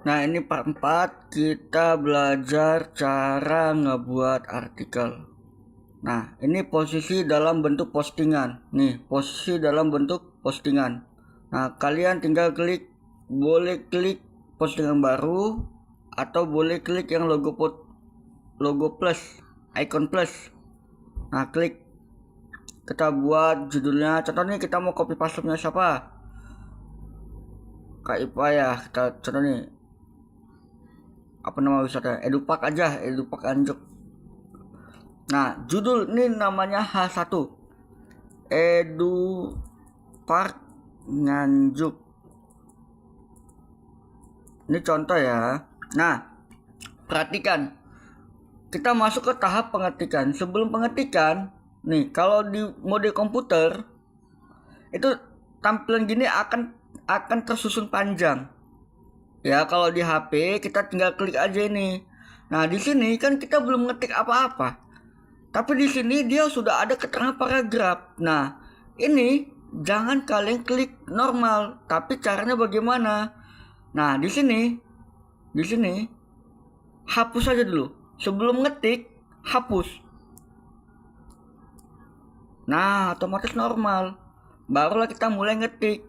Nah, ini part 4 kita belajar cara ngebuat artikel. Nah, ini posisi dalam bentuk postingan. Nih, posisi dalam bentuk postingan. Nah, kalian tinggal klik, boleh klik postingan baru atau boleh klik yang logo plus, icon plus. Nah, klik. Kita buat judulnya. Contohnya kita mau copy paste-nya siapa? Kak Ipa ya. Kita contoh nih. Apa nama wisata? Edupak aja, Edupak Anjuk. Nah, judul ini namanya H1. Edu Park Nganjuk. Ini contoh ya. Nah, perhatikan. Kita masuk ke tahap pengetikan. Sebelum pengetikan, nih kalau di mode komputer itu tampilan gini akan tersusun panjang. Ya, kalau di HP kita tinggal klik aja ini. Nah, di sini kan kita belum ngetik apa-apa. Tapi di sini dia sudah ada keterangan paragraf. Nah, ini jangan kalian klik normal, tapi caranya bagaimana? Nah, di sini hapus aja dulu. Sebelum ngetik, hapus. Nah, otomatis normal. Barulah kita mulai ngetik.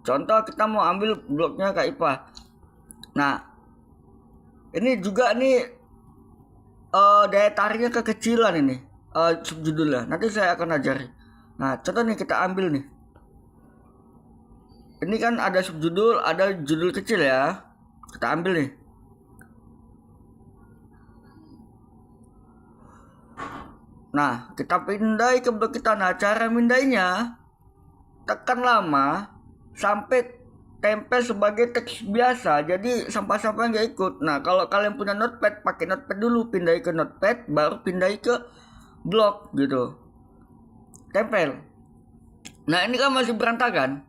Contoh kita mau ambil blognya Kak Ipa. Nah, ini juga nih daya tariknya kekecilan ini. Subjudulnya. Nanti saya akan ajari. Nah, contoh nih kita ambil nih. Ini kan ada subjudul, ada judul kecil ya. Kita ambil nih. Nah, kita pindai ke blog kita. Nah, cara mindainya tekan lama sampai tempel sebagai teks biasa. Jadi sampah-sampah nggak ikut. Nah, kalau kalian punya notepad, pakai notepad dulu, pindai ke notepad, baru pindai ke blog gitu. Tempel. Nah, ini kan masih berantakan.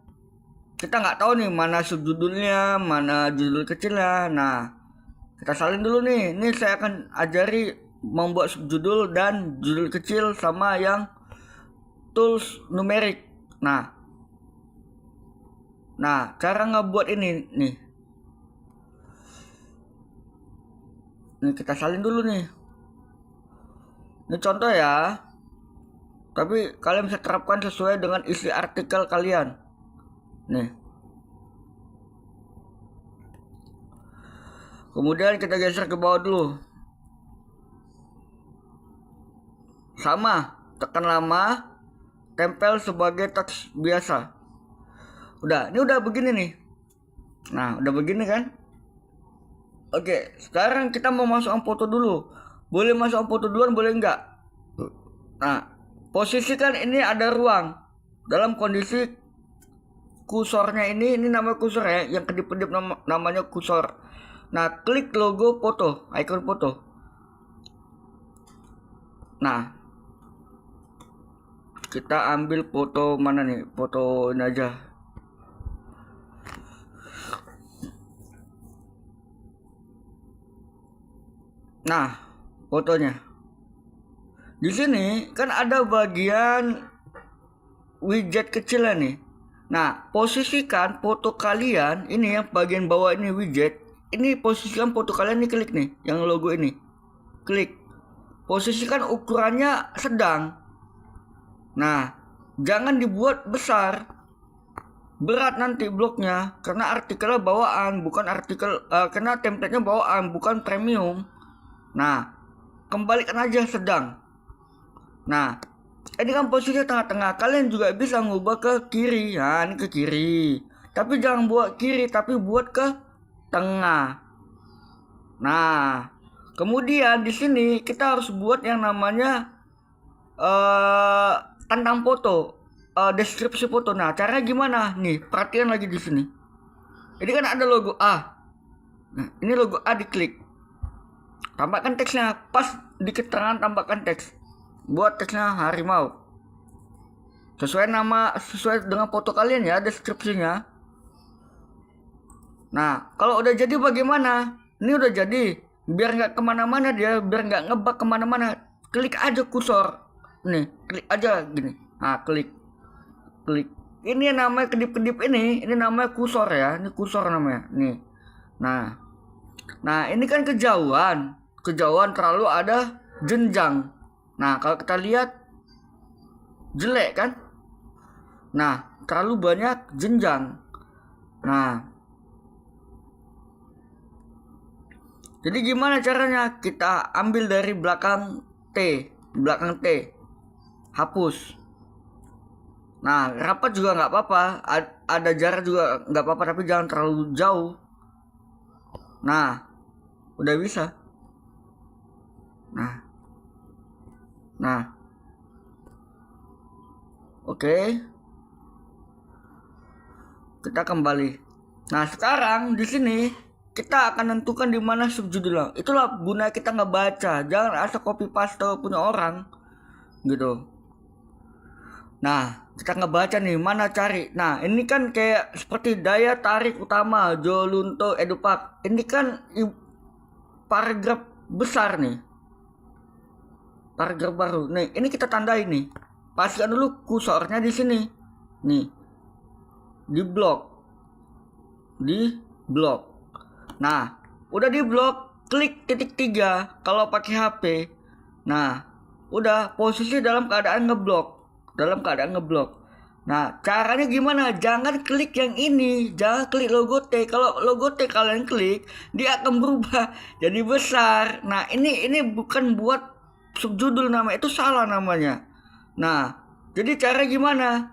Kita nggak tahu nih mana subjudulnya, mana judul kecilnya. Nah, kita salin dulu nih. Ini saya akan ajari membuat subjudul dan judul kecil sama yang tools numerik. Nah, cara ngebuat ini nih. Ini kita salin dulu nih. Ini contoh ya. Tapi kalian bisa terapkan sesuai dengan isi artikel kalian. Nih. Kemudian kita geser ke bawah dulu. Sama, tekan lama, tempel sebagai teks biasa. Ini udah begini nih. Nah, udah begini kan? Oke, sekarang kita mau masukkan foto dulu. Boleh masukkan foto duluan, boleh enggak? Nah, posisikan ini ada ruang. Dalam kondisi kursornya ini namanya kursor ya, yang kedip-kedip namanya kursor. Nah, klik logo foto, icon foto. Nah, kita ambil foto mana nih? Foto ini aja. Nah, fotonya. Di sini kan ada bagian widget kecilnya nih. Nah, posisikan foto kalian ini yang bagian bawah ini widget. Ini posisikan foto kalian nih, klik nih yang logo ini. Klik. Posisikan ukurannya sedang. Nah, jangan dibuat besar. Berat nanti blognya karena artikelnya bawaan, bukan karena template-nya bawaan, bukan premium. Nah, kembalikan aja sedang. Nah, ini kan posisinya tengah-tengah. Kalian juga bisa ngubah ke kiri. Nah, ini ke kiri. Tapi jangan buat kiri, tapi buat ke tengah. Nah, kemudian di sini kita harus buat yang namanya tentang foto, deskripsi foto. Nah, caranya gimana? Nih, perhatian lagi di sini. Ini kan ada logo A. Nah, ini logo A, diklik. Tambahkan teksnya, pas di keterangan tambahkan teks. Buat teksnya harimau. Sesuai dengan foto kalian ya, deskripsinya. Nah, kalau udah jadi bagaimana? Ini udah jadi. Biar nggak kemana-mana dia, biar nggak ngebug kemana-mana. Klik aja kursor. Nih, klik aja gini. Nah, klik. Ini yang namanya kedip-kedip ini namanya kursor ya. Ini kursor namanya. Nih. Nah, Nah, ini kan kejauhan. Kejauhan terlalu ada jenjang. Nah, kalau kita lihat jelek kan? Nah, terlalu banyak jenjang. Nah, jadi gimana caranya? Kita ambil dari belakang T. Belakang T. Hapus. Nah, rapat juga nggak apa-apa. Ada jarak juga nggak apa-apa, tapi jangan terlalu jauh. Nah, udah bisa. Nah, oke. Kita kembali. Nah, sekarang di sini kita akan tentukan di mana subjudulnya. Itulah guna kita ngebaca. Jangan asal copy paste punya orang, gitu. Nah, kita ngebaca nih, mana cari. Nah, ini kan kayak seperti daya tarik utama Jolunto Edupak. Ini kan paragraf besar nih. Paragraf baru. Nih, ini kita tandai nih. Pastikan dulu kursornya di sini. Nih. Di blok. Nah, udah di blok, klik titik 3 kalau pakai HP. Nah, udah posisi dalam keadaan ngeblok. Nah, caranya gimana? Jangan klik yang ini, jangan klik logo T. Kalau logo T kalian klik, dia akan berubah jadi besar. Nah, ini bukan buat subjudul nama, itu salah namanya. Nah, jadi cara gimana?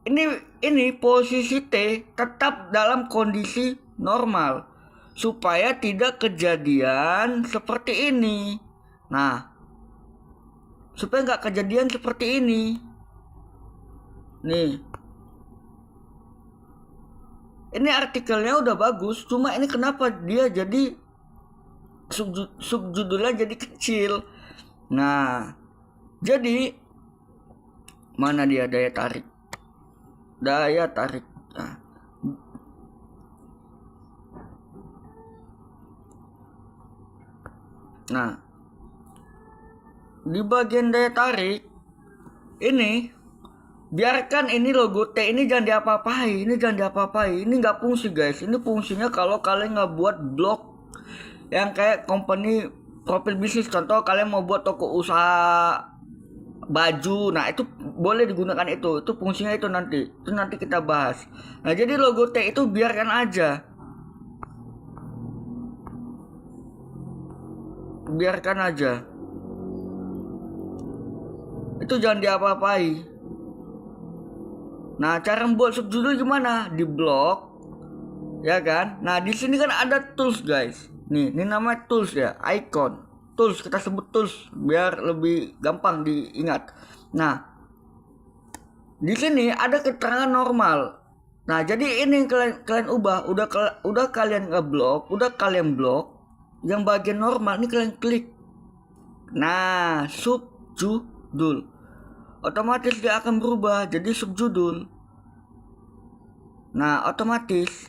Ini posisi T tetap dalam kondisi normal supaya tidak kejadian seperti ini. Nah, supaya nggak kejadian seperti ini. Nih, ini artikelnya udah bagus, cuma ini kenapa dia jadi subjudulnya jadi kecil. Nah, jadi mana dia daya tarik? Nah, di bagian daya tarik ini biarkan ini logo T ini jangan diapa-apain, ini nggak fungsi guys. Ini fungsinya kalau kalian nggak buat blog yang kayak company profil bisnis. Contoh kalian mau buat toko usaha baju, nah itu boleh digunakan itu fungsinya itu nanti kita bahas. Nah, jadi logo T itu biarkan aja, itu jangan diapa-apai. Nah, cara membuat subjudul gimana? Di blok, ya kan? Nah, di sini kan ada tools guys. Nih, ini namanya tools ya, icon. Tools, kita sebut tools biar lebih gampang diingat. Nah, di sini ada keterangan normal. Nah, jadi ini kalian ubah, udah kalian ngeblok, udah kalian blok, yang bagian normal ini kalian klik. Nah, subjudul. Otomatis dia akan berubah jadi subjudul. Nah, otomatis.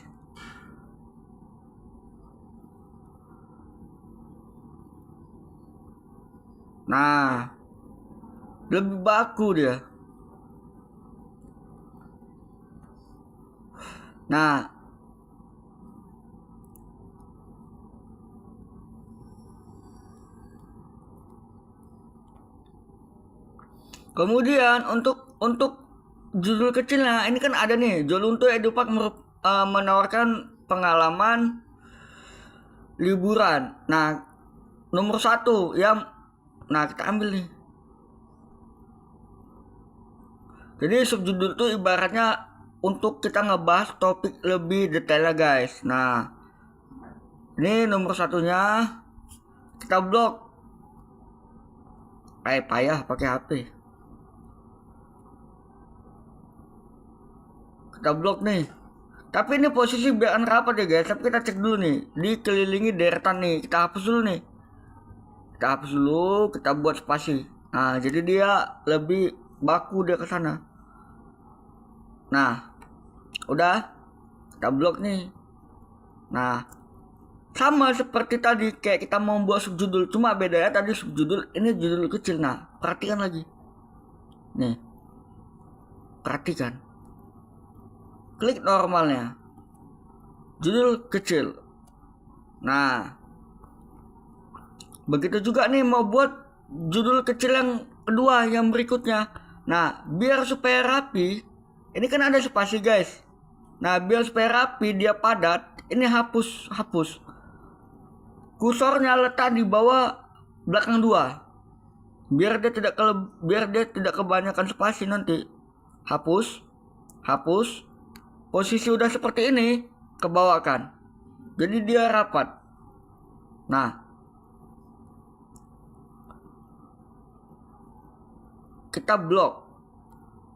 Nah, lebih baku dia. Nah, kemudian untuk judul kecilnya ini kan ada nih, Jolunto Edupak menawarkan pengalaman liburan. Nah, nomor 1 yang kita ambil nih. Jadi subjudul itu ibaratnya untuk kita ngebahas topik lebih detailnya guys. Nah, ini nomor 1-nya kita blok. Payah pakai HP. Kita blok nih. Tapi ini posisi biar rapat ya guys. Tapi kita cek dulu nih, dikelilingi deretan nih. Kita hapus dulu nih. Kita buat spasi. Nah, jadi dia lebih baku dia ke sana. Nah, udah kita blok nih. Nah, sama seperti tadi kayak kita mau buat subjudul, cuma bedanya tadi subjudul ini judul kecil. Nah, perhatikan lagi. Nih. Perhatikan. Klik normalnya. Judul kecil. Nah, Begitu juga nih mau buat judul kecil yang kedua yang berikutnya. Nah, biar supaya rapi, ini kan ada spasi guys. Nah, biar supaya rapi dia padat, ini hapus. Kursornya letak di bawah belakang 2. Biar dia tidak kebanyakan spasi nanti. Hapus. Posisi udah seperti ini, kebawakan. Jadi dia rapat. Nah, kita blok.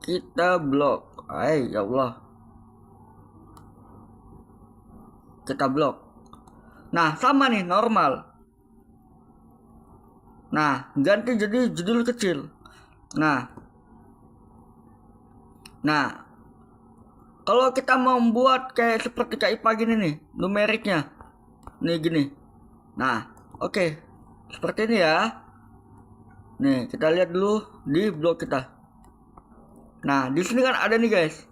Ya Allah. Kita blok. Nah, sama nih, normal. Nah, ganti jadi judul kecil. Nah, kalau kita mau membuat kayak seperti IPA gini nih, numeriknya. Nih gini. Nah, oke. Seperti ini ya. Nih, kita lihat dulu di blog kita. Nah, di sini kan ada nih guys.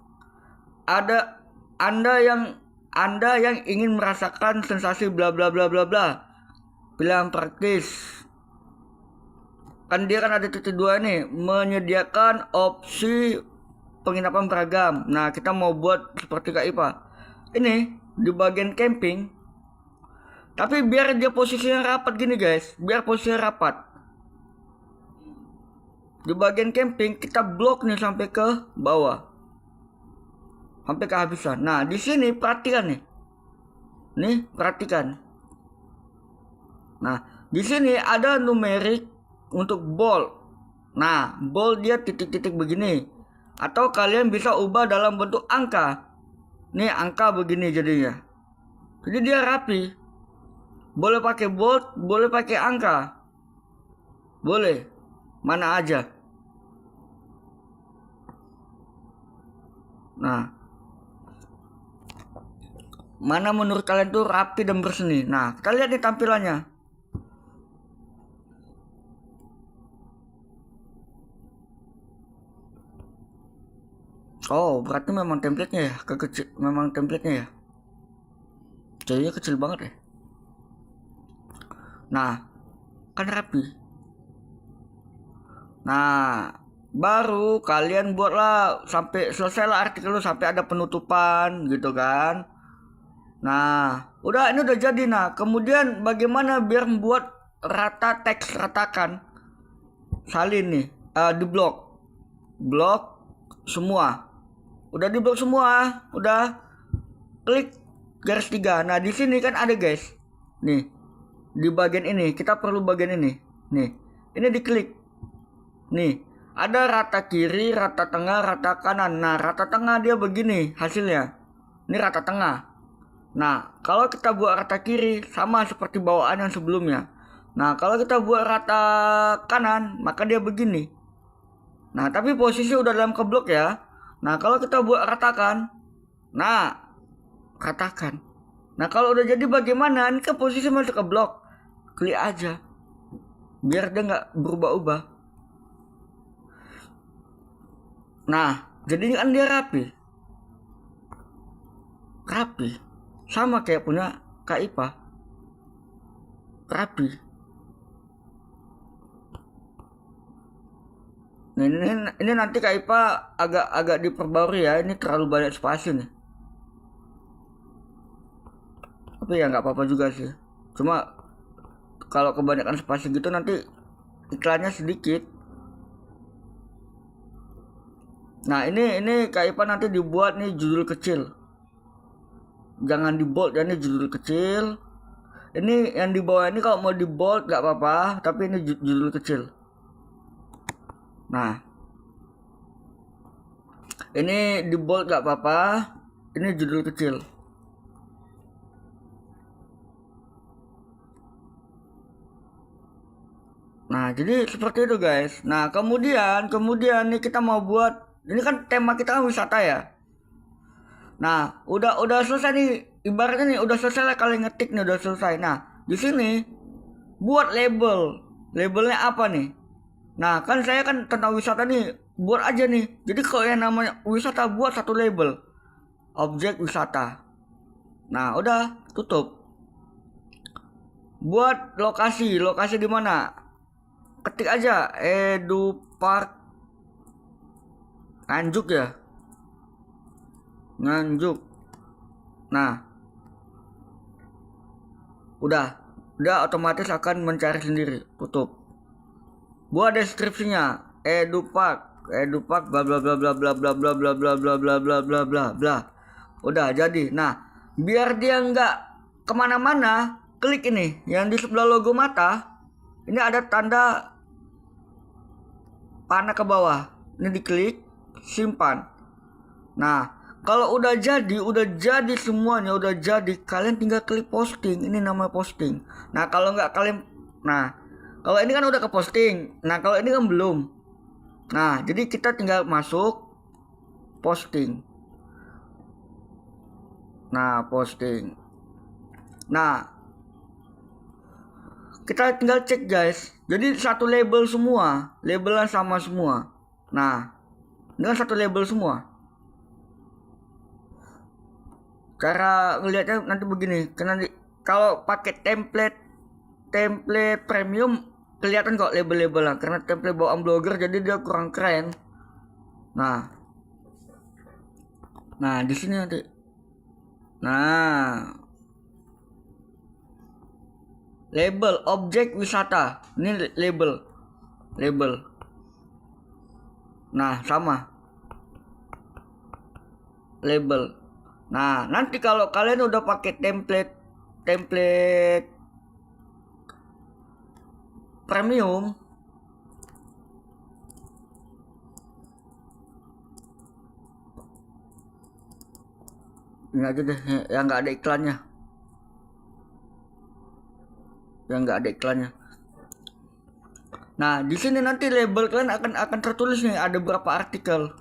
Ada Anda yang ingin merasakan sensasi bla bla bla bla bla. Pilihan praktis. Kan dia kan ada titik 2 nih, menyediakan opsi penginapan beragam. Nah, kita mau buat seperti IPA. Ini di bagian camping. Tapi biar dia posisinya rapat gini guys, biar posisinya rapat. Di bagian camping kita blok nih sampai ke bawah. Sampai kehabisan. Nah, di sini perhatikan nih. Nih, perhatikan. Nah, di sini ada numerik untuk bold. Nah, bold dia titik-titik begini. Atau kalian bisa ubah dalam bentuk angka. Nih, angka begini jadinya. Jadi dia rapi. Boleh pakai bold, boleh pakai angka. Boleh. Mana aja. Nah, mana menurut kalian tuh rapi dan berseni? Nah, kita lihat nih tampilannya. Oh, berarti memang template-nya ya, memang template-nya ya. Jadinya kecil banget ya. Nah, kan rapi. Nah, baru kalian buatlah sampai selesai lah artikel lu, sampai ada penutupan gitu kan. Nah, ini udah jadi. Nah, kemudian bagaimana biar membuat rata teks ratakan? Salin nih, di blok semua. Udah di blok semua, udah klik garis 3. Nah, di sini kan ada guys. Nih, di bagian ini kita perlu bagian ini. Nih, ini diklik. Nih, ada rata kiri, rata tengah, rata kanan. Nah, rata tengah dia begini hasilnya. Ini rata tengah. Nah, kalau kita buat rata kiri sama seperti bawaan yang sebelumnya. Nah, kalau kita buat rata kanan, maka dia begini. Nah, tapi posisi udah dalam keblok ya. Nah, kalau kita buat ratakan. Nah, ratakan. Nah, kalau udah jadi bagaimana? Ini kan posisi masuk ke blok. Klik aja. Biar dia nggak berubah-ubah. Nah, jadi kan dia rapi. Sama kayak punya IPA. Rapi. Nah, ini nanti IPA agak diperbarui ya. Ini terlalu banyak spasi nih. Tapi ya nggak apa-apa juga sih. Cuma kalau kebanyakan spasi gitu nanti iklannya sedikit. Nah, ini IPA nanti dibuat nih judul kecil. Jangan di bold ya, ini judul kecil. Ini yang di bawah ini kalau mau di bold nggak apa-apa, tapi ini judul kecil. Nah, ini di bold nggak apa-apa, ini judul kecil. Nah, jadi seperti itu guys. Nah, kemudian nih kita mau buat, ini kan tema kita kan wisata ya. Nah, udah selesai nih, ibaratnya nih udah selesai lah, kalian ngetik nih udah selesai. Nah, di sini buat labelnya apa nih? Nah, kan saya kan tentang wisata nih, buat aja nih. Jadi kalau yang namanya wisata, buat satu label, objek wisata. Nah, udah tutup. buat lokasi di mana, ketik aja Edupark Nganjuk ya, Nganjuk. Nah, udah otomatis akan mencari sendiri. Tutup. Buat deskripsinya Edupark bla bla bla bla bla bla bla bla bla bla bla bla bla bla bla. Udah jadi. Nah, biar dia nggak kemana-mana, klik ini yang di sebelah logo mata. Ini ada tanda panah ke bawah. Ini diklik, simpan. Nah, kalau udah jadi semuanya, udah jadi, kalian tinggal klik posting. Ini nama posting. Nah, kalau nggak kalian, nah, kalau ini kan udah ke posting. Nah, kalau ini kan belum. Nah, jadi kita tinggal masuk posting. Nah, posting. Nah, kita tinggal cek guys. Jadi satu label semua, labelnya sama semua. Nah, dengan satu label semua. Cara ngelihatnya nanti begini, karena kalau pakai template premium kelihatan kok label-labelnya, karena template bawaan blogger jadi dia kurang keren. Nah di sini nanti. Nah, label objek wisata, ini label. Nah, sama label. Nah, nanti kalau kalian udah pakai template premium, ini aja deh yang nggak ada iklannya. Nah, di sini nanti label kalian akan tertulis nih ada berapa artikel.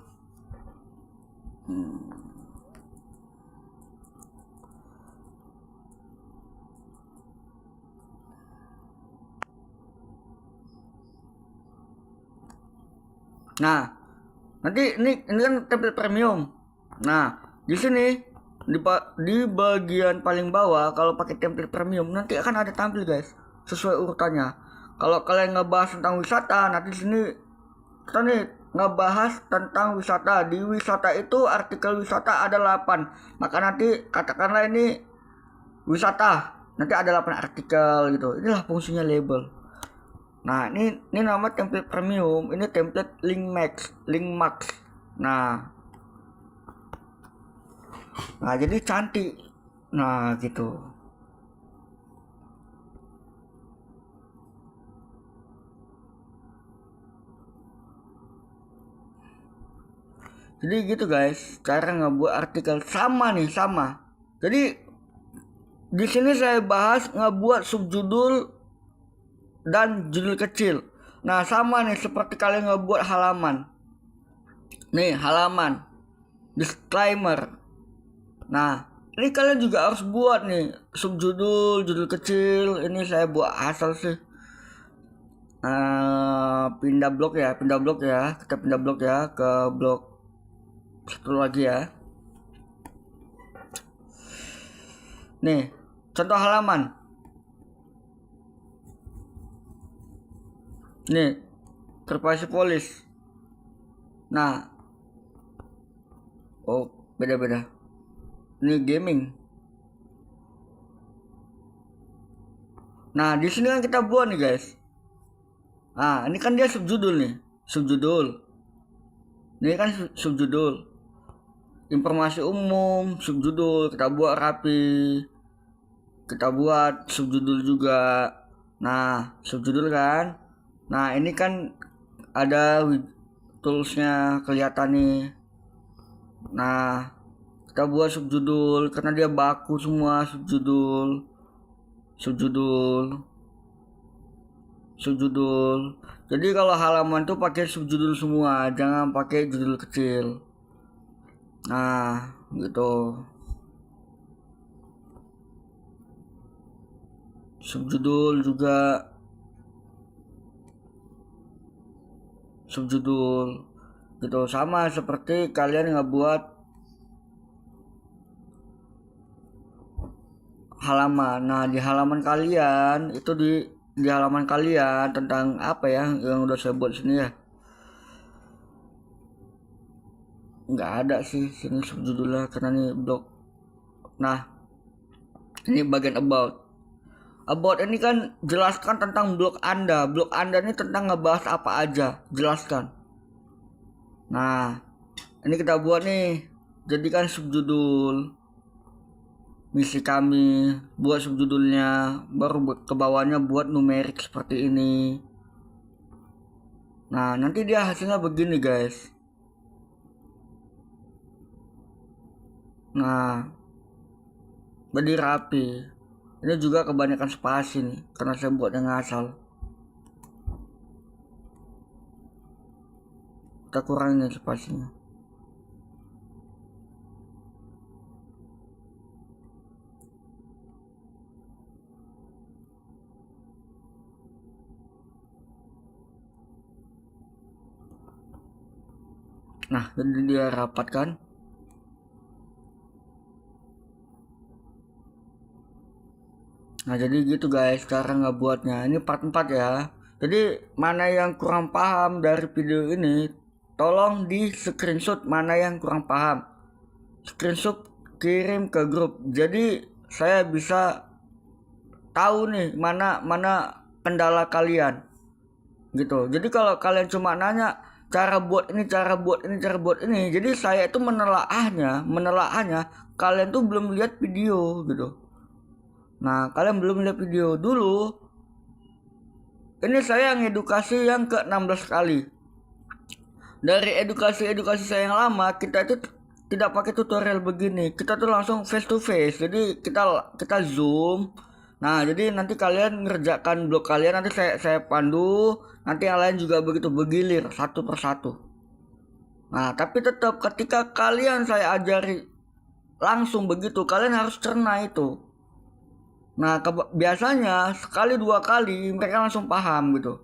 Nah, nanti ini kan template premium. Nah, di sini di bagian paling bawah kalau pakai template premium nanti akan ada tampil guys sesuai urutannya. Kalau kalian ngebahas tentang wisata, nanti di sini kita nih ngebahas tentang wisata. Di wisata itu artikel wisata ada 8. Maka nanti katakanlah ini wisata, nanti ada 8 artikel gitu. Inilah fungsinya label. Nah, ini nama template premium, ini template link max. Nah, jadi cantik. Nah, gitu. Jadi gitu guys, cara ngebuat artikel sama. Jadi di sini saya bahas ngebuat subjudul dan judul kecil. Nah, sama nih seperti kalian ngebuat halaman. Nih, halaman. Disclaimer. Nah, ini kalian juga harus buat nih subjudul, judul kecil. Ini saya buat asal sih. Pindah blog ya. Kita pindah blog ya ke blog satu lagi ya. Nih, contoh halaman. Nih, privasi polis. Nah, oh beda. Ini gaming. Nah, di sini kan kita buat nih guys. Nah, ini kan dia subjudul nih, Ini kan subjudul. Informasi umum, subjudul kita buat rapi. Kita buat subjudul juga. Nah, subjudul kan. Nah, ini kan ada toolsnya kelihatan nih. Nah, kita buat subjudul karena dia baku semua subjudul. Jadi kalau halaman tuh pakai subjudul semua, jangan pakai judul kecil. Nah, gitu. Subjudul juga gitu, sama seperti kalian ngebuat halaman. Nah, di halaman kalian itu di halaman kalian tentang apa ya yang udah saya buat sini ya. Nggak ada sih sini subjudulnya karena ini blog. Nah, ini bagian about. About ini kan jelaskan tentang blog Anda. Blog Anda ini tentang ngebahas apa aja, jelaskan. Nah, ini kita buat nih. Jadikan subjudul. Misi kami, buat subjudulnya, baru ke bawahnya buat numerik seperti ini. Nah, nanti dia hasilnya begini, guys. Nah, jadi rapi. Ini juga kebanyakan spasi nih, karena saya buatnya ngasal. Kita kurangin spasinya. Nah, jadi dia rapat kan. Nah, jadi gitu guys cara ngebuatnya. Ini part 4 ya. Jadi mana yang kurang paham dari video ini, tolong di screenshot mana yang kurang paham. Screenshot kirim ke grup. Jadi saya bisa tahu nih mana kendala kalian. Gitu. Jadi kalau kalian cuma nanya cara buat ini, cara buat ini, cara buat ini, jadi saya itu menelaahnya kalian tuh belum lihat video gitu. Nah, kalian belum lihat video dulu. Ini saya yang edukasi yang ke-16 kali. Dari edukasi saya yang lama, kita itu tidak pakai tutorial begini. Kita tuh langsung face to face. Jadi kita zoom. Nah, jadi nanti kalian ngerjakan blog kalian, nanti saya pandu, nanti yang lain juga begitu bergilir satu persatu. Nah, tapi tetap ketika kalian saya ajari langsung begitu, kalian harus cerna itu. Nah, biasanya sekali dua kali mereka langsung paham gitu.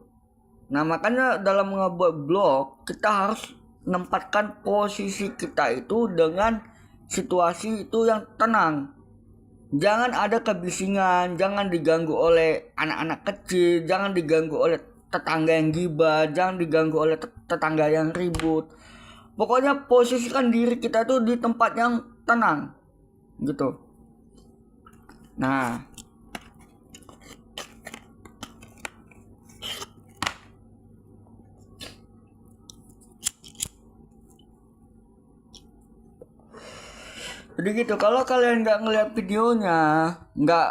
Nah, makanya dalam ngebuat blog kita harus menempatkan posisi kita itu dengan situasi itu yang tenang. Jangan ada kebisingan, jangan diganggu oleh anak-anak kecil, jangan diganggu oleh tetangga yang gibah, jangan diganggu oleh tetangga yang ribut. Pokoknya posisikan diri kita tuh di tempat yang tenang gitu. Nah, jadi gitu, kalau kalian nggak ngeliat videonya, nggak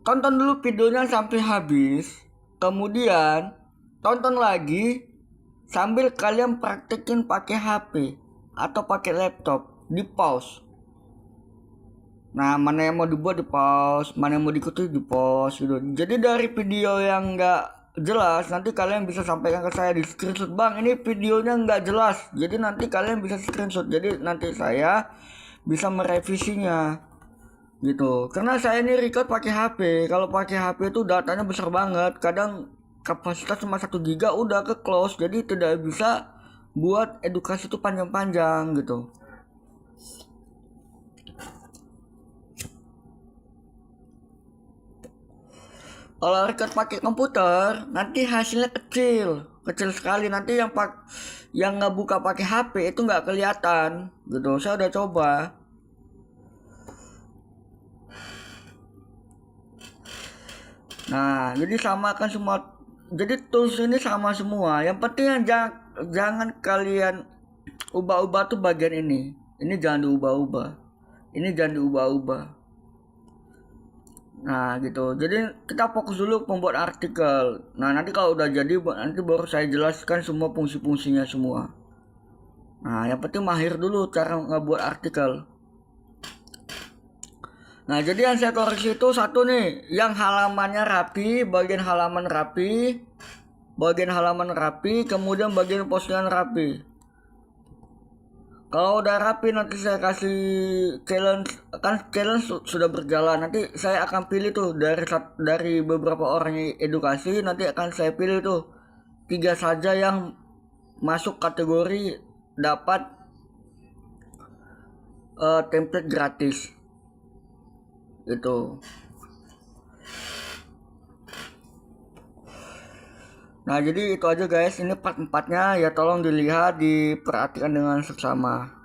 tonton dulu videonya sampai habis, kemudian tonton lagi sambil kalian praktekin pakai HP atau pakai laptop, di pause. Nah, mana yang mau dibuat di pause, mana yang mau diikuti di pause gitu. Jadi dari video yang nggak jelas nanti kalian bisa sampaikan ke saya di screenshot, bang ini videonya nggak jelas, jadi nanti kalian bisa screenshot, jadi nanti saya bisa merevisinya gitu. Karena saya ini record pakai HP. Kalau pakai HP itu datanya besar banget, kadang kapasitas cuma 1 GB udah ke close, jadi tidak bisa buat edukasi itu panjang-panjang gitu. Kalau record pakai komputer nanti hasilnya kecil sekali, nanti yang nggak buka pakai HP itu nggak kelihatan gitu. Saya udah coba. Nah, jadi samakan semua. Jadi tools ini sama semua. Yang penting jangan kalian ubah-ubah tuh bagian ini. Ini jangan diubah-ubah. Ini jangan diubah-ubah. Nah gitu, jadi kita fokus dulu membuat artikel. Nah nanti kalau udah jadi, nanti baru saya jelaskan semua fungsi-fungsinya semua. Nah yang penting mahir dulu cara ngebuat artikel. Nah jadi yang saya koreksi itu satu nih, yang halamannya rapi, bagian halaman rapi, kemudian bagian postingan rapi. Kalau udah rapi nanti saya kasih challenge, kan challenge sudah berjalan. Nanti saya akan pilih tuh dari beberapa orang yang edukasi, nanti akan saya pilih tuh 3 saja yang masuk kategori dapat template gratis. Itu. Nah, jadi itu aja guys, ini part 4-nya ya, tolong dilihat, diperhatikan dengan seksama.